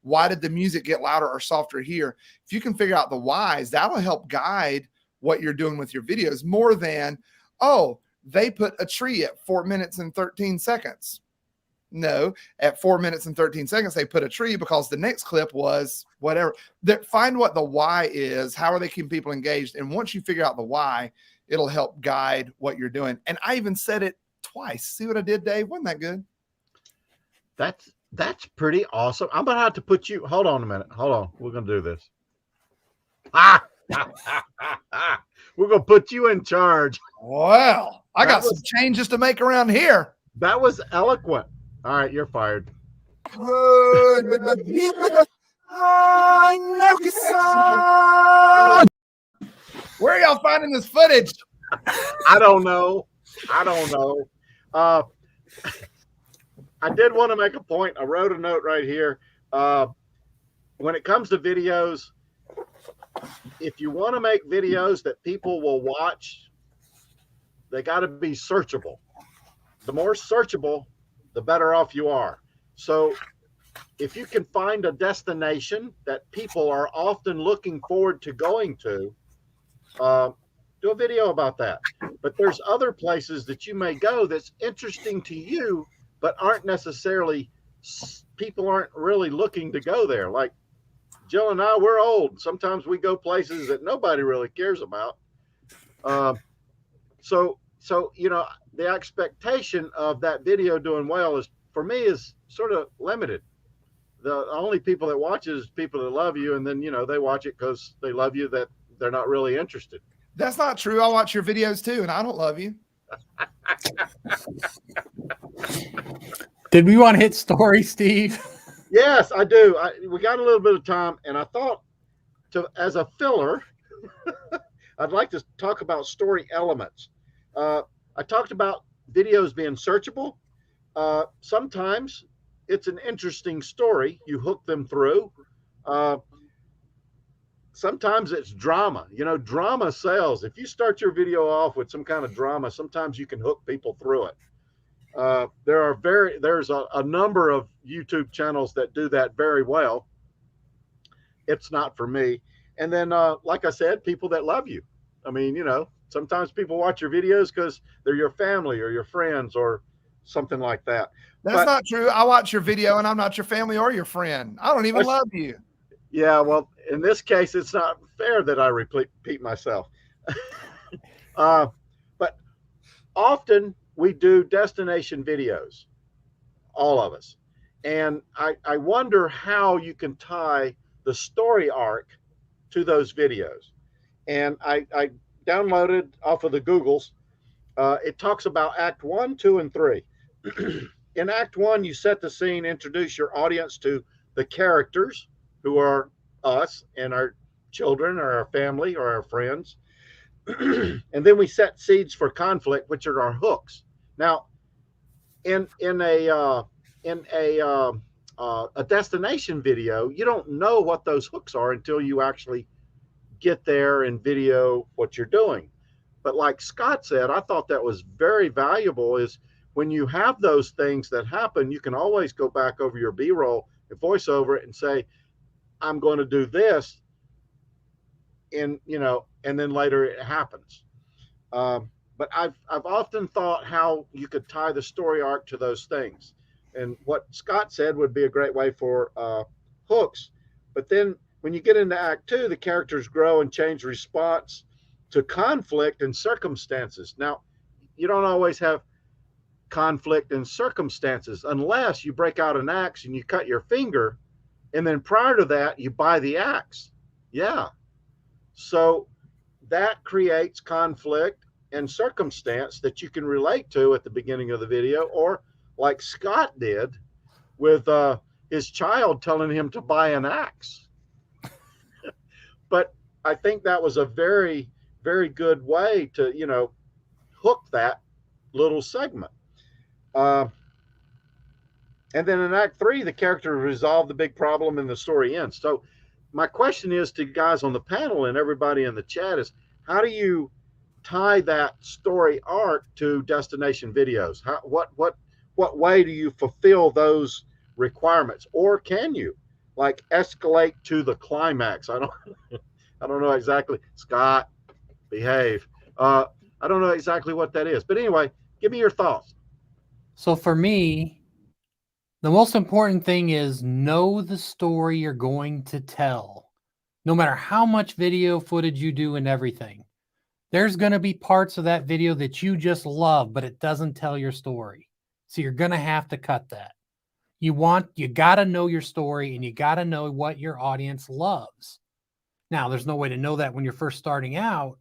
why did the music get louder or softer here? If you can figure out the whys, that'll help guide what you're doing with your videos more than, oh, they put a tree at 4 minutes and 13 seconds. No, at 4 minutes and 13 seconds, they put a tree because the next clip was whatever. Find what the why is. How are they keeping people engaged? And once you figure out the why, it'll help guide what you're doing. And I even said it twice. See what I did, Dave? Wasn't that good? That's pretty awesome. I'm going to have to put you, hold on a minute. Hold on. We're going to do this. We're going to put you in charge. Wow. I got some changes to make around here. That was eloquent. All right, you're fired. Where are y'all finding this footage? I don't know. I did want to make a point. I wrote a note right here. When it comes to videos, if you want to make videos that people will watch, they got to be searchable. The more searchable, the better off you are. So if you can find a destination that people are often looking forward to going to, do a video about that. But there's other places that you may go that's interesting to you, but aren't necessarily, people aren't really looking to go there. Like Jill and I, we're old. Sometimes we go places that nobody really cares about. So the expectation of that video doing well is, for me, is sort of limited. The only people that watch it is people that love you, and then they watch it because they love you, that they're not really interested. That's not true. I watch your videos too, and I don't love you. Did we want to hit story, Steve? Yes, I do. We got a little bit of time, and I thought, as a filler, I'd like to talk about story elements. I talked about videos being searchable. Sometimes it's an interesting story. You hook them through. Sometimes it's drama. Drama sells. If you start your video off with some kind of drama, sometimes you can hook people through it. There's a number of YouTube channels that do that very well. It's not for me. And then, like I said, people that love you. I mean, sometimes people watch your videos because they're your family or your friends or something like that. That's not true. I watch your video and I'm not your family or your friend. I don't even love you. Yeah, well, in this case, it's not fair that I repeat myself. But often we do destination videos, all of us. And I wonder how you can tie the story arc to those videos. And I downloaded off of the Googles. It talks about Act 1, 2, and 3. In Act 1, you set the scene, introduce your audience to the characters who are us and our children or our family or our friends. And then we set seeds for conflict, which are our hooks. Now, in a destination video, you don't know what those hooks are until you actually get there and video what you're doing. But like Scott said, I thought that was very valuable, is when you have those things that happen, you can always go back over your B-roll and voice over it and say, I'm going to do this, and and then later it happens. But I've often thought how you could tie the story arc to those things, and what Scott said would be a great way for hooks. But then when you get into Act 2, the characters grow and change response to conflict and circumstances. Now, you don't always have conflict and circumstances unless you break out an axe and you cut your finger, and then prior to that you buy the axe. Yeah. So that creates conflict and circumstance that you can relate to at the beginning of the video, or like Scott did with his child telling him to buy an axe. But I think that was a very, very good way to, hook that little segment. And then in Act 3, the character resolve the big problem and the story ends. So my question is to guys on the panel and everybody in the chat is, how do you tie that story arc to destination videos? What way do you fulfill those requirements? Or can you like escalate to the climax? I don't know exactly. Scott, behave. I don't know exactly what that is. But anyway, give me your thoughts. So for me, the most important thing is know the story you're going to tell. No matter how much video footage you do and everything, there's going to be parts of that video that you just love, but it doesn't tell your story. So you're going to have to cut that. You got to know your story, and you got to know what your audience loves. Now, there's no way to know that when you're first starting out,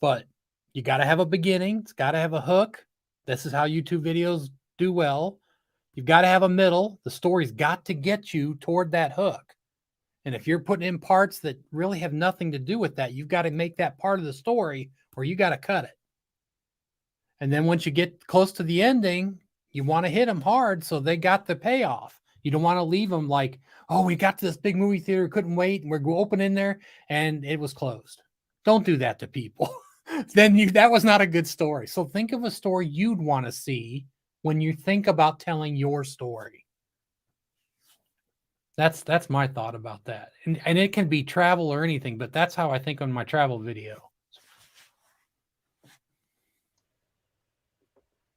but you got to have a beginning. It's got to have a hook. This is how YouTube videos do well. You've got to have a middle. The story's got to get you toward that hook. And if you're putting in parts that really have nothing to do with that, you've got to make that part of the story, or you got to cut it. And then once you get close to the ending, you want to hit them hard so they got the payoff. You don't want to leave them like, oh, we got to this big movie theater, couldn't wait, and we're open in there, and it was closed. Don't do that to people. Then that was not a good story. So think of a story you'd want to see when you think about telling your story. That's my thought about that. And it can be travel or anything, but that's how I think on my travel video.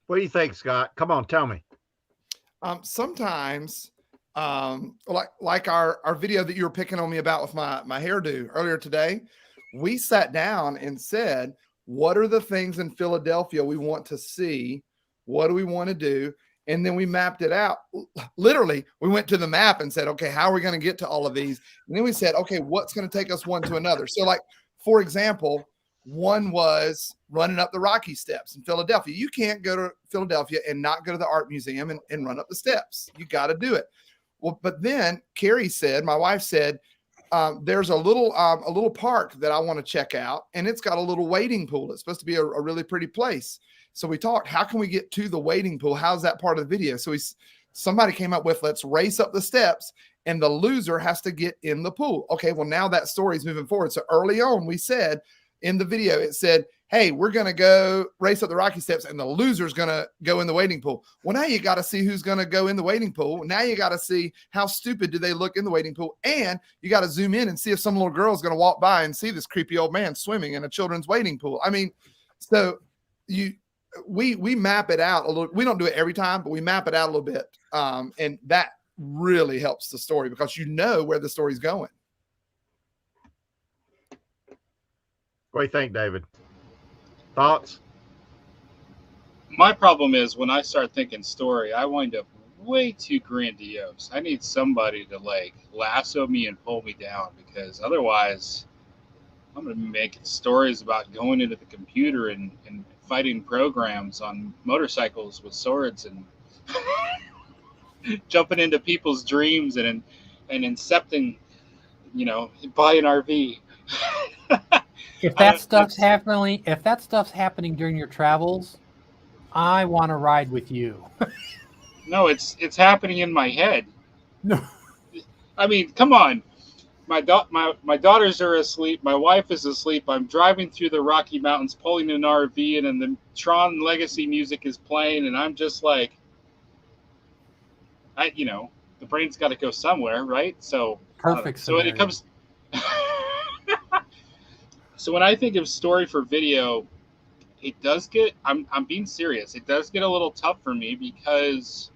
What do you think, Scott? Come on, tell me. Sometimes, like our video that you were picking on me about with my hairdo earlier today, we sat down and said, what are the things in Philadelphia we want to see? What do we want to do? And then we mapped it out. Literally, we went to the map and said, okay, how are we going to get to all of these? And then we said, okay, what's going to take us one to another? So like, for example, one was running up the Rocky Steps in Philadelphia. You can't go to Philadelphia and not go to the art museum and run up the steps. You got to do it. Well, but then Carrie said, my wife said, there's a little park that I want to check out, and it's got a little wading pool. It's supposed to be a really pretty place. So we talked, how can we get to the wading pool? How's that part of the video? So somebody came up with, let's race up the steps, and the loser has to get in the pool. Okay, well, now that story is moving forward. So early on, we said in the video, it said, hey, we're going to go race up the Rocky Steps, and the loser's going to go in the wading pool. Well, now you got to see who's going to go in the wading pool. Now you got to see how stupid do they look in the wading pool. And you got to zoom in and see if some little girl's going to walk by and see this creepy old man swimming in a children's wading pool. I mean, so we map it out a little. We don't do it every time, but we map it out a little bit. And that really helps the story because you know where the story's going. What do you think, David? Thoughts? My problem is when I start thinking story, I wind up way too grandiose. I need somebody to like lasso me and pull me down, because otherwise I'm going to be making stories about going into the computer and fighting programs on motorcycles with swords and jumping into people's dreams and incepting buy an RV. If that stuff's happening during your travels, I want to ride with you. No, it's happening in my head. No. I mean, come on. My daughters are asleep. My wife is asleep. I'm driving through the Rocky Mountains, pulling an RV, and the Tron Legacy music is playing, and I'm just like, the brain's got to go somewhere, right? So Perfect. So when it comes, so when I think of story for video, it does get. I'm being serious. It does get a little tough for me because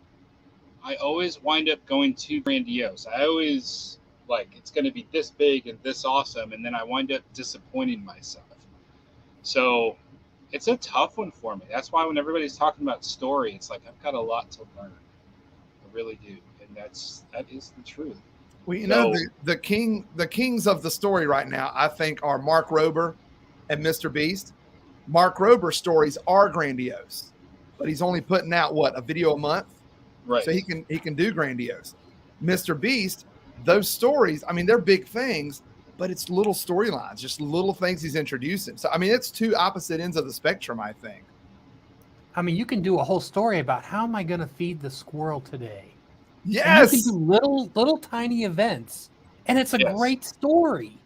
I always wind up going too grandiose. I always like it's going to be this big and this awesome, and then I wind up disappointing myself. So it's a tough one for me. That's why when everybody's talking about story, it's like I've got a lot to learn. I really do, and that is the truth. Well, the kings of the story right now, I think, are Mark Rober and Mr. Beast. Mark Rober's stories are grandiose, but he's only putting out a video a month, right? So he can do grandiose. Mr. Beast, those stories, I mean, they're big things, but it's little storylines, just little things he's introducing. So I mean, it's two opposite ends of the spectrum, I think. I mean, you can do a whole story about how am I going to feed the squirrel today. Yes, and you can do little tiny events, and it's a great story.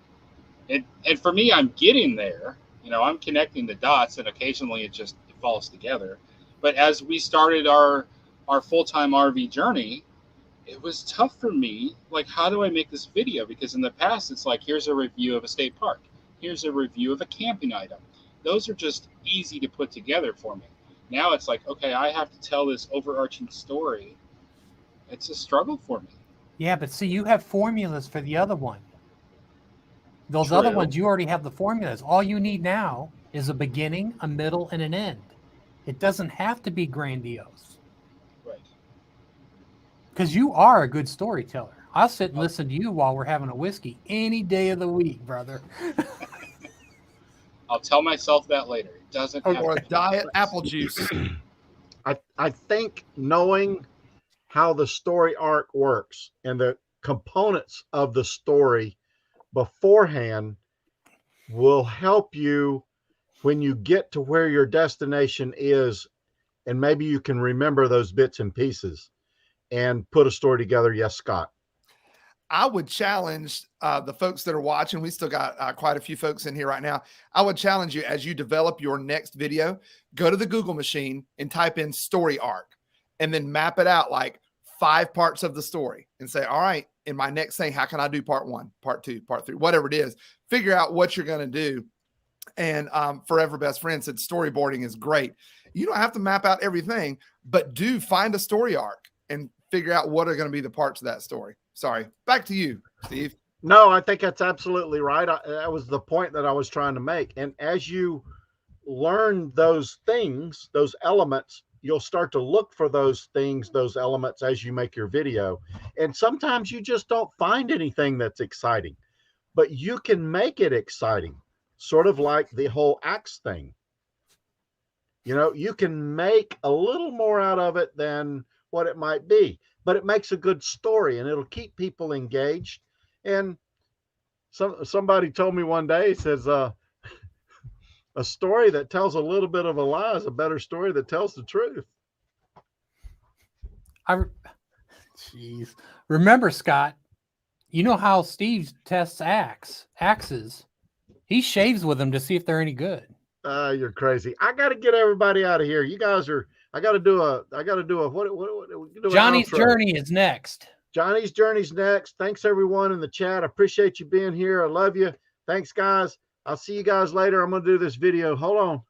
And for me, I'm getting there. I'm connecting the dots, and occasionally it falls together. But as we started our full-time RV journey, it was tough for me. Like, how do I make this video? Because in the past, it's like, here's a review of a state park. Here's a review of a camping item. Those are just easy to put together for me. Now it's like, okay, I have to tell this overarching story. It's a struggle for me. Yeah, but see, you have formulas for the other one. Those True. other ones, you already have the formulas. All you need now is a beginning, a middle, and an end. It doesn't have to be grandiose. Right. Because you are a good storyteller. I'll sit and listen to you while we're having a whiskey any day of the week, brother. I'll tell myself that later. It doesn't have or to a diet apple juice. I think knowing how the story arc works and the components of the story beforehand will help you when you get to where your destination is, and maybe you can remember those bits and pieces and put a story together. Yes, Scott. I would challenge the folks that are watching. We still got quite a few folks in here right now. I would challenge you, as you develop your next video, go to the Google machine and type in story arc and then map it out like 5 parts of the story and say, all right, in my next thing, how can I do part 1, part 2, part 3, whatever it is, figure out what you're going to do. And Forever Best Friend said storyboarding is great. You don't have to map out everything, but do find a story arc and figure out what are going to be the parts of that story. Sorry, back to you, Steve. No, I think that's absolutely right. That was the point that I was trying to make. And as you learn those things, those elements, you'll start to look for those things, those elements as you make your video. And sometimes you just don't find anything that's exciting, but you can make it exciting, sort of like the whole axe thing. You can make a little more out of it than what it might be, but it makes a good story and it'll keep people engaged. And somebody told me one day, he says, a story that tells a little bit of a lie is a better story that tells the truth. Jeez. Remember, Scott, you know how Steve tests axes. He shaves with them to see if they're any good. You're crazy. I got to get everybody out of here. You guys are, I got to do a what Johnny's Journey is next. Johnny's Journey's next. Thanks everyone in the chat. I appreciate you being here. I love you. Thanks guys. I'll see you guys later. I'm going to do this video. Hold on.